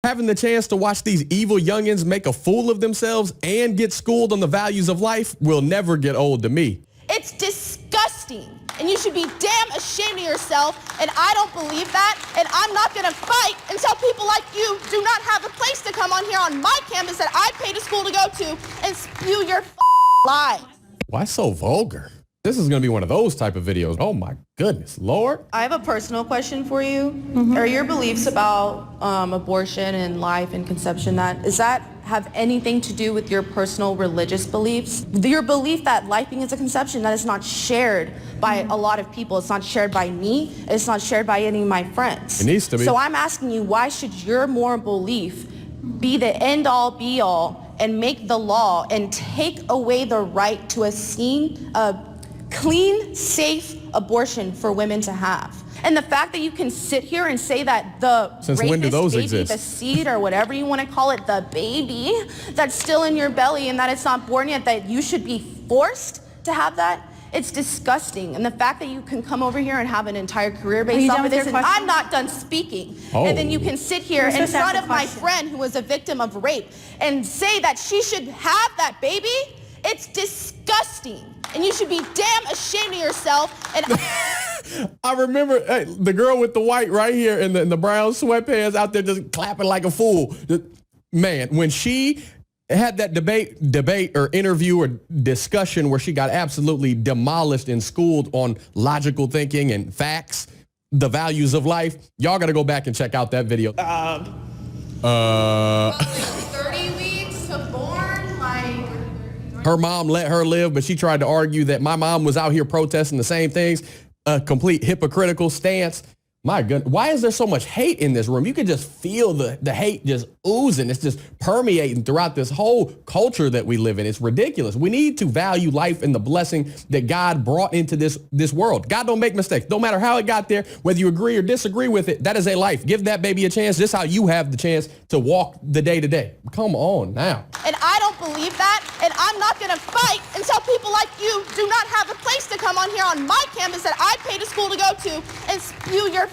Having the chance to watch these evil youngins make a fool of themselves and get schooled on the values of life will never get old to me. It's disgusting, and you should be damn ashamed of yourself, and I don't believe that, and I'm not gonna fight until people like you do not have a place to come on here on my campus that I paid a school to go to and spew your lies. Why so vulgar? This is gonna be one of those type of videos. Oh my goodness, Lord. I have a personal question for you. Are your beliefs about abortion and life and conception, does that have anything to do with your personal religious beliefs? Your belief that life begins at conception, that is not shared by a lot of people. It's not shared by me. It's not shared by any of my friends. It needs to be. So I'm asking you, why should your moral belief be the end-all, be-all, and make the law and take away the right to a clean, safe abortion for women to have? And the fact that you can sit here and say that the rapist baby, the seed or whatever you want to call it, the baby that's still in your belly and that it's not born yet, that you should be forced to have that, it's disgusting. And the fact that you can come over here and have an entire career based off of this, and I'm not done speaking. Oh. And then you can sit here in front of my friend who was a victim of rape and say that she should have that baby. It's disgusting. And you should be damn ashamed of yourself. And I remember the girl with the white right here and the brown sweatpants out there just clapping like a fool. Man, when she had that debate or interview or discussion where she got absolutely demolished and schooled on logical thinking and facts, the values of life, y'all got to go back and check out that video. 30 weeks to born, like... Her mom let her live, but she tried to argue that my mom was out here protesting the same things. A complete hypocritical stance. My goodness, why is there so much hate in this room? You can just feel the hate just oozing. It's just permeating throughout this whole culture that we live in. It's ridiculous. We need to value life and the blessing that God brought into this world. God don't make mistakes. No matter how it got there, whether you agree or disagree with it, that is a life. Give that baby a chance. This is how you have the chance to walk the day to day. Come on now. And I don't believe that, and I'm not going to fight until people like you do not have a place to come on here on my campus that I paid a school to go to and spew your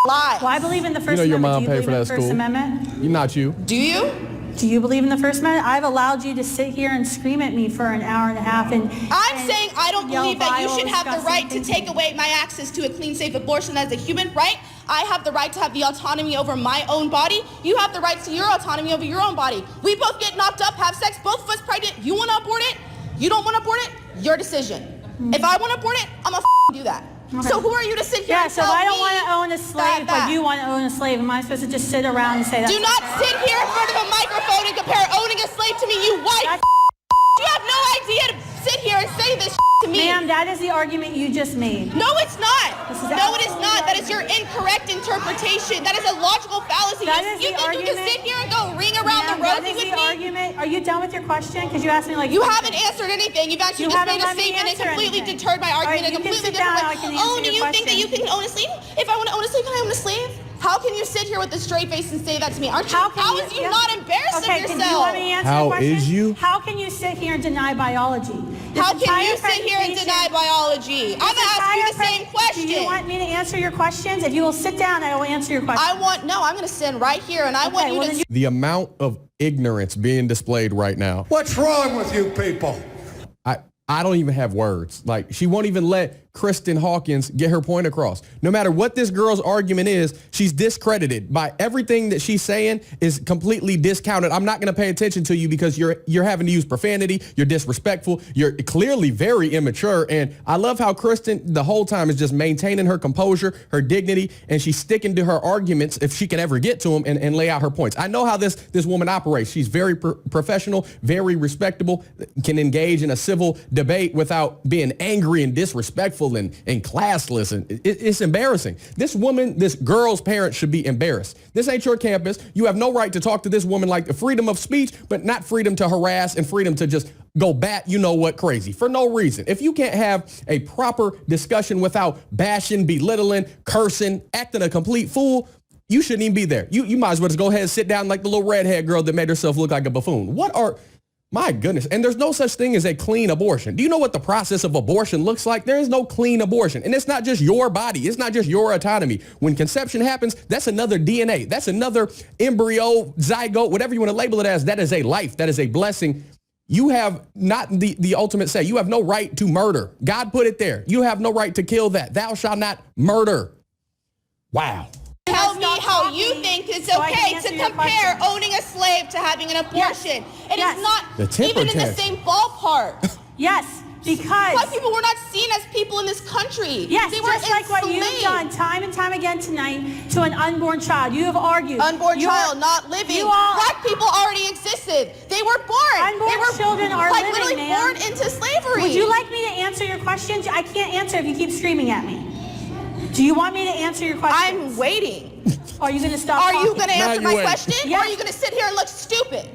lies. Well, I believe in the First You know your Amendment. mom paid for that First school. Amendment? Not you. Do you? Do you believe in the First Amendment? I've allowed you to sit here and scream at me for an hour and a half and I'm saying I don't believe that you should have the right to disgusting take away my access to a clean, safe abortion as a human right. I have the right to have the autonomy over my own body. You have the right to your autonomy over your own body. We both get knocked up, have sex, both of us pregnant. You want to abort it? You don't want to abort it? Your decision. If I want to abort it, I'm going to do that. Okay. So who are you to sit here Yeah, and so tell I don't me want to own a slave, that? but you want to own a slave. Am I supposed to just sit around and say that? Do not sit here in front of a microphone and compare owning a slave to me, you white. You have no idea to sit here and say this to me. Ma'am, that is the argument you just made. No, it's not. This is No, it is absolutely not. That right. is your incorrect interpretation. That is a logical fallacy. That You is the think you can argument. sit here and go ring around Ma'am, the that rosy is with the me? argument. Are you done with your question? Because you asked me like... You haven't answered anything. You've actually You just haven't made a let me statement and answer completely anything. deterred my argument in a All right, you can completely sit down different and I can way. answer Oh, do your you think that you question. can own a slave? If I want to own a slave, can I own a slave? How can you sit here with a straight face and say that to me? How is you not embarrassed Okay, of do yourself? you want me to answer How the question? is you? How can you sit here and deny biology? How can you sit here and deny biology? I'm asking you the same question. Do you want me to answer your questions? If you will sit down, I will answer your questions. I'm going to stand right here and I want you to... The amount of ignorance being displayed right now. What's wrong with you people? I don't even have words. Like, she won't even let Kristin Hawkins get her point across. No matter what this girl's argument is, she's discredited by everything that she's saying is completely discounted. I'm not going to pay attention to you because you're having to use profanity. You're disrespectful. You're clearly very immature. And I love how Kristin the whole time is just maintaining her composure, her dignity, and she's sticking to her arguments if she can ever get to them and lay out her points. I know how this woman operates. She's very professional, very respectable, can engage in a civil debate without being angry and disrespectful and classless, and it's embarrassing. This woman, this girl's parents should be embarrassed. This ain't your campus. You have no right to talk to this woman like the freedom of speech, but not freedom to harass and freedom to just go bat you know what crazy for no reason. If you can't have a proper discussion without bashing, belittling, cursing, acting a complete fool, you shouldn't even be there. You might as well just go ahead and sit down like the little redhead girl that made herself look like a buffoon. What are My goodness. And there's no such thing as a clean abortion. Do you know what the process of abortion looks like? There is no clean abortion. And it's not just your body. It's not just your autonomy. When conception happens, that's another DNA. That's another embryo, zygote, whatever you want to label it as. That is a life. That is a blessing. You have not the ultimate say. You have no right to murder. God put it there. You have no right to kill that. Thou shalt not murder. Wow. Tell me how you think it's okay to compare owning a slave to having an abortion. It is not even in the same ballpark. Yes, because Black people were not seen as people in this country. Yes, they were just like what you've enslaved. done time and time again tonight to an unborn child. You have argued. Unborn child, not living. Black people already existed. They were born. Unborn they were children are like living, literally ma'am. born into slavery. Would you like me to answer your questions? I can't answer if you keep screaming at me. Do you want me to answer your questions? I'm waiting. Are you going to stop Are talking? you going to answer my question? Yes. Or are you going to sit here and look stupid?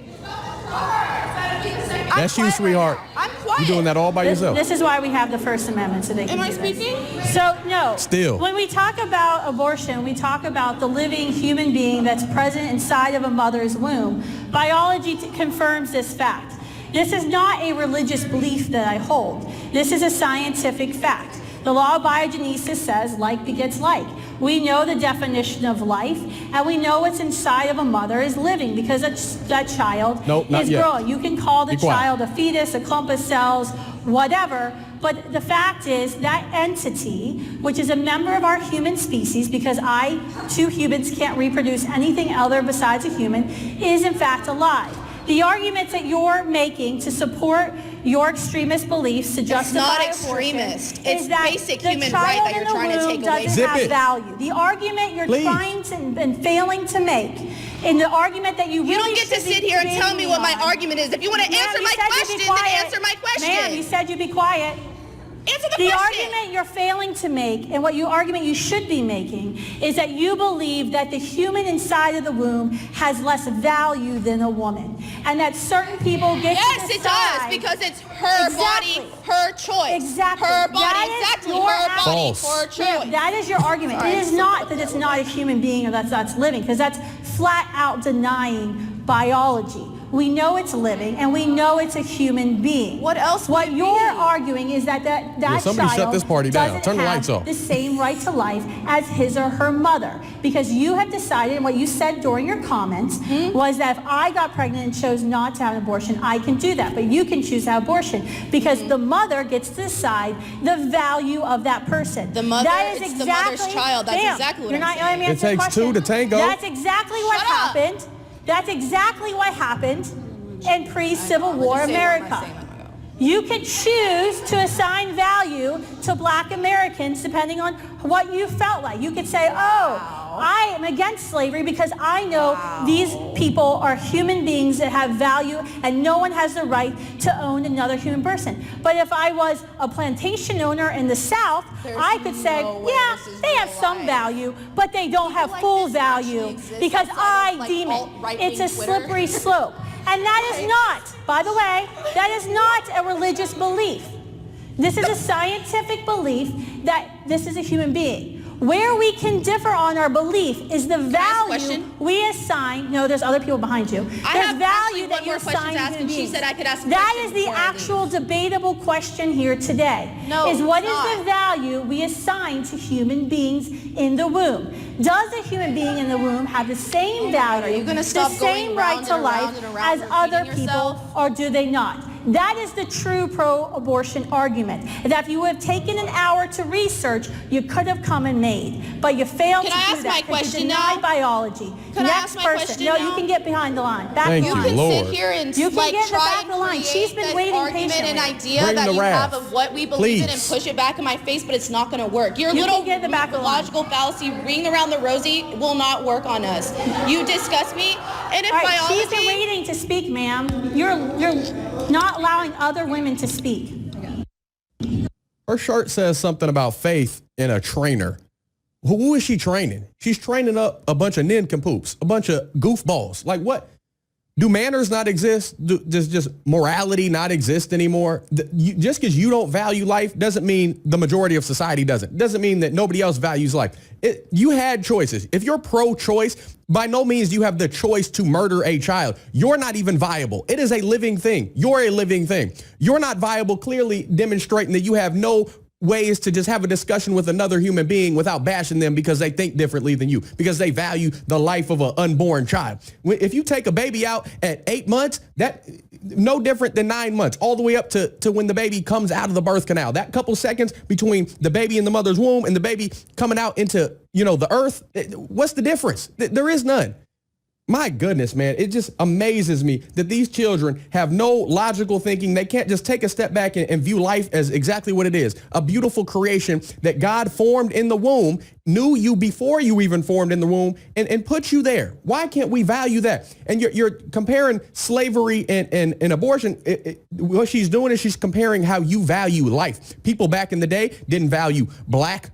That's you, sweetheart. I'm quiet. You're doing that all by yourself. This is why we have the First Amendment, so they can Am I do this. speaking? So, no. Still. When we talk about abortion, we talk about the living human being that's present inside of a mother's womb. Biology confirms this fact. This is not a religious belief that I hold. This is a scientific fact. The law of biogenesis says like begets like. We know the definition of life, and we know what's inside of a mother is living because that child is growing. You can call the child a fetus, a clump of cells, whatever, but the fact is that entity, which is a member of our human species, because two humans can't reproduce anything other besides a human, is in fact alive. The arguments that you're making to support your extremist beliefs to justify It's not extremist. It's It's basic human right that you're trying to take away. Doesn't have value. The argument you're trying to and failing to make, in the argument that you really don't get to sit here and tell me what my argument is. If you want to answer my question, then answer my question. Ma'am, you said you'd be quiet. Answer the The question. argument you're failing to make, and argument you should be making, is that you believe that the human inside of the womb has less value than a woman, and that certain people get to decide. Yes, it does, because it's her body, her choice. Exactly. Her body, That is exactly. your Her body, False. her choice. That is your argument. It is not that it's not a human being or that's living, because that's flat out denying biology. We know it's living, and we know it's a human being. What else would What it you're be? arguing is that somebody child shut this party down. doesn't Turn the have lights off. the same right to life as his or her mother, because you have decided, and what you said during your comments was that if I got pregnant and chose not to have an abortion, I can do that, but you can choose to have abortion because the mother gets to decide the value of that person. The mother, that is it's exactly, the mother's child. That's exactly what you're I'm not saying. letting me answer It the takes two question. to tango. That's exactly what Shut up. happened. That's exactly what happened in pre-Civil War America. You can choose to assign value to Black Americans depending on what you felt like. You could say, I am against slavery because I know these people are human beings that have value and no one has the right to own another human person. But if I was a plantation owner in the South, I could say, yeah, they have some value, but they don't have full value because I deem it. It's a slippery slope. And that is not, by the way, that is not a religious belief. This is a scientific belief that this is a human being. Where we can differ on our belief is the value we assign. No, there's other people behind you. There's value that you assign to human beings. She said I could ask a That question is the before I leave. actual debatable question here today. No, is what it's is not. the value we assign to human beings in the womb? Does a human being in the womb have the same value, Are you gonna stop the going same round right and to around life and around, as other repeating people, yourself? or do they not? That is the true pro-abortion argument. That if you would have taken an hour to research, you could have come and made. But you failed Can to I do ask that my because question you denied now? biology. Can I Next ask my person. question No, now? you can get behind the line. Back Thank the you, line. You can Lord. sit here and You can like get in the try back and of the line. create She's been this waiting argument and patiently. idea Bring that the you wrath. have of what we believe in and Please. push it back in my face, but it's not going to work. Your You little can get in the back of the line. logical fallacy, ring around the rosy, will not work on us. You disgust me, and if All right, she's been biology... waiting to speak, ma'am. You're not allowing other women to speak. Her shirt says something about faith in a trainer. Who is she training? She's training up a bunch of nincompoops, a bunch of goofballs. Like what? Do manners not exist? Does just morality not exist anymore? Just because you don't value life doesn't mean the majority of society doesn't. Doesn't mean that nobody else values life. You had choices. If you're pro-choice, by no means do you have the choice to murder a child. You're not even viable. It is a living thing. You're a living thing. You're not viable, clearly demonstrating that you have no ways to just have a discussion with another human being without bashing them because they think differently than you, because they value the life of an unborn child. If you take a baby out at 8 months, that no different than 9 months, all the way up to when the baby comes out of the birth canal. That couple seconds between the baby in the mother's womb and the baby coming out into, the earth, what's the difference? There is none. My goodness, man, it just amazes me that these children have no logical thinking. They can't just take a step back and view life as exactly what it is, a beautiful creation that God formed in the womb, knew you before you even formed in the womb, and put you there. Why can't we value that? And you're comparing slavery and abortion. What she's doing is she's comparing how you value life. People back in the day didn't value black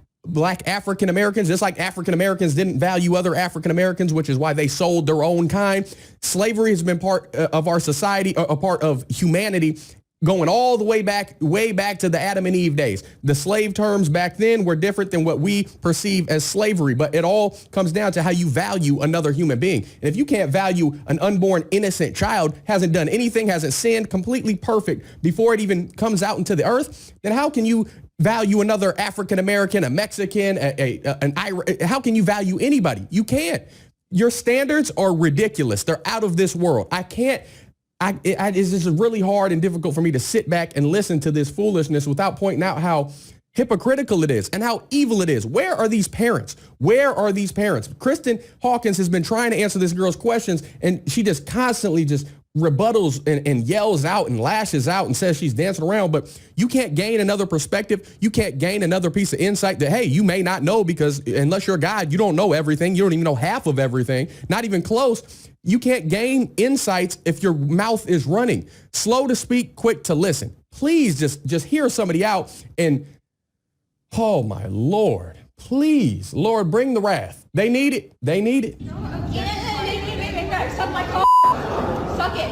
African Americans, just like African Americans didn't value other African Americans, which is why they sold their own kind. Slavery has been part of our society, a part of humanity, going all the way back to the Adam and Eve days. The slave terms back then were different than what we perceive as slavery, but it all comes down to how you value another human being. And if you can't value an unborn innocent child, hasn't done anything, hasn't sinned, completely perfect before it even comes out into the earth, then how can you value another African American, a Mexican, an Irish? How can you value anybody? You can't. Your standards are ridiculous. They're out of this world. It's just really hard and difficult for me to sit back and listen to this foolishness without pointing out how hypocritical it is and how evil it is. Where are these parents? Where are these parents? Kristin Hawkins has been trying to answer this girl's questions, and she just constantly just rebuttals and yells out and lashes out and says she's dancing around. But you can't gain another perspective. You can't gain another piece of insight that, hey, you may not know, because unless you're a God, you don't know everything. You don't even know half of everything, not even close. You can't gain insights if your mouth is running. Slow to speak, quick to listen. Please just hear somebody out and, oh my Lord, please, Lord, bring the wrath. They need it. They need it. Suck it.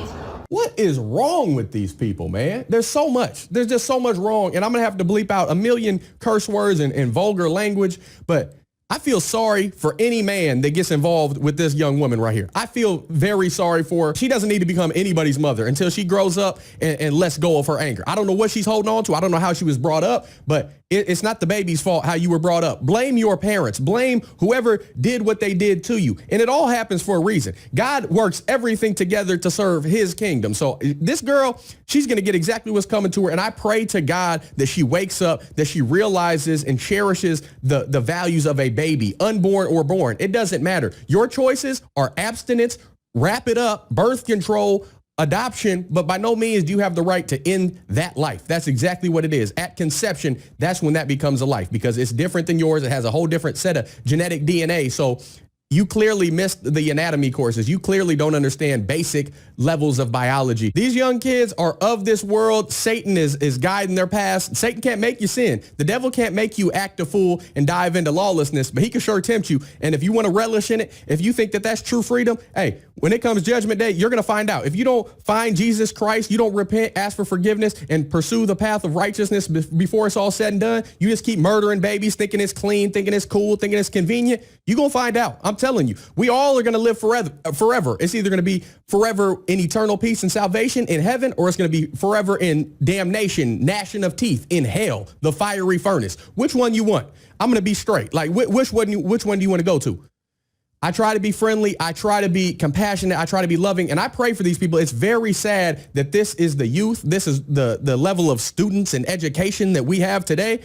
What is wrong with these people, man? There's so much. There's just so much wrong. And I'm going to have to bleep out a million curse words and vulgar language. But I feel sorry for any man that gets involved with this young woman right here. I feel very sorry for her. She doesn't need to become anybody's mother until she grows up and lets go of her anger. I don't know what she's holding on to. I don't know how she was brought up, but it's not the baby's fault how you were brought up. Blame your parents. Blame whoever did what they did to you. And it all happens for a reason. God works everything together to serve his kingdom. So this girl, she's going to get exactly what's coming to her. And I pray to God that she wakes up, that she realizes and cherishes the values of a baby, unborn or born. It doesn't matter. Your choices are abstinence, wrap it up, birth control, adoption, but by no means do you have the right to end that life. That's exactly what it is. At conception, that's when that becomes a life, because it's different than yours. It has a whole different set of genetic DNA. So you clearly missed the anatomy courses. You clearly don't understand basic levels of biology. These young kids are of this world. Satan is guiding their path. Satan can't make you sin. The devil can't make you act a fool and dive into lawlessness, but he can sure tempt you. And if you want to relish in it, if you think that that's true freedom, hey, when it comes judgment day, you're going to find out. If you don't find Jesus Christ, you don't repent, ask for forgiveness, and pursue the path of righteousness before it's all said and done, you just keep murdering babies, thinking it's clean, thinking it's cool, thinking it's convenient, you're going to find out. I'm telling you, we all are going to live forever. It's either going to be forever in eternal peace and salvation in heaven, or it's going to be forever in damnation, gnashing of teeth in hell, the fiery furnace. Which one you want? I'm going to be straight. Like, which one do you want to go to? I try to be friendly. I try to be compassionate. I try to be loving. And I pray for these people. It's very sad that this is the youth. This is the level of students and education that we have today.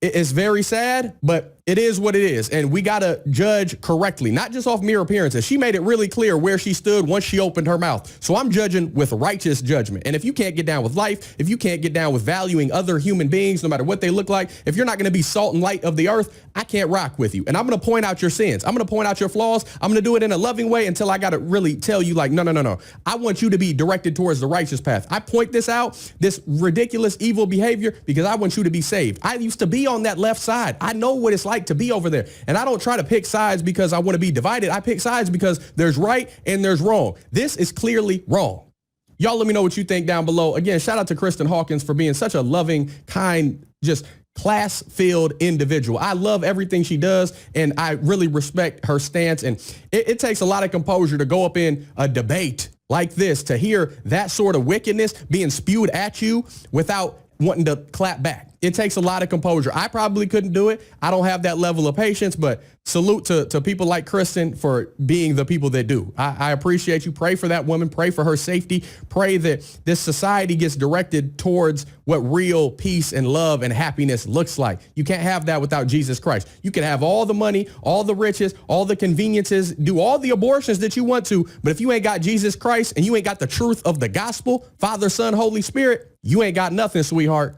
It's very sad, but it is what it is. And we got to judge correctly, not just off mere appearances. She made it really clear where she stood once she opened her mouth. So I'm judging with righteous judgment. And if you can't get down with life, if you can't get down with valuing other human beings, no matter what they look like, if you're not going to be salt and light of the earth, I can't rock with you. And I'm going to point out your sins. I'm going to point out your flaws. I'm going to do it in a loving way until I got to really tell you, like, no. I want you to be directed towards the righteous path. I point this out, this ridiculous evil behavior, because I want you to be saved. I used to be on that left side. I know what it's like like to be over there. And I don't try to pick sides because I want to be divided. I pick sides because there's right and there's wrong. This is clearly wrong. Y'all let me know what you think down below. Again, shout out to Kristin Hawkins for being such a loving, kind, just class-filled individual. I love everything she does, and I really respect her stance. And it takes a lot of composure to go up in a debate like this, to hear that sort of wickedness being spewed at you without wanting to clap back. It takes a lot of composure. I probably couldn't do it. I don't have that level of patience, but salute to people like Kristin for being the people that do. I appreciate you. Pray for that woman. Pray for her safety. Pray that this society gets directed towards what real peace and love and happiness looks like. You can't have that without Jesus Christ. You can have all the money, all the riches, all the conveniences, do all the abortions that you want to, but if you ain't got Jesus Christ and you ain't got the truth of the gospel, Father, Son, Holy Spirit, you ain't got nothing, sweetheart.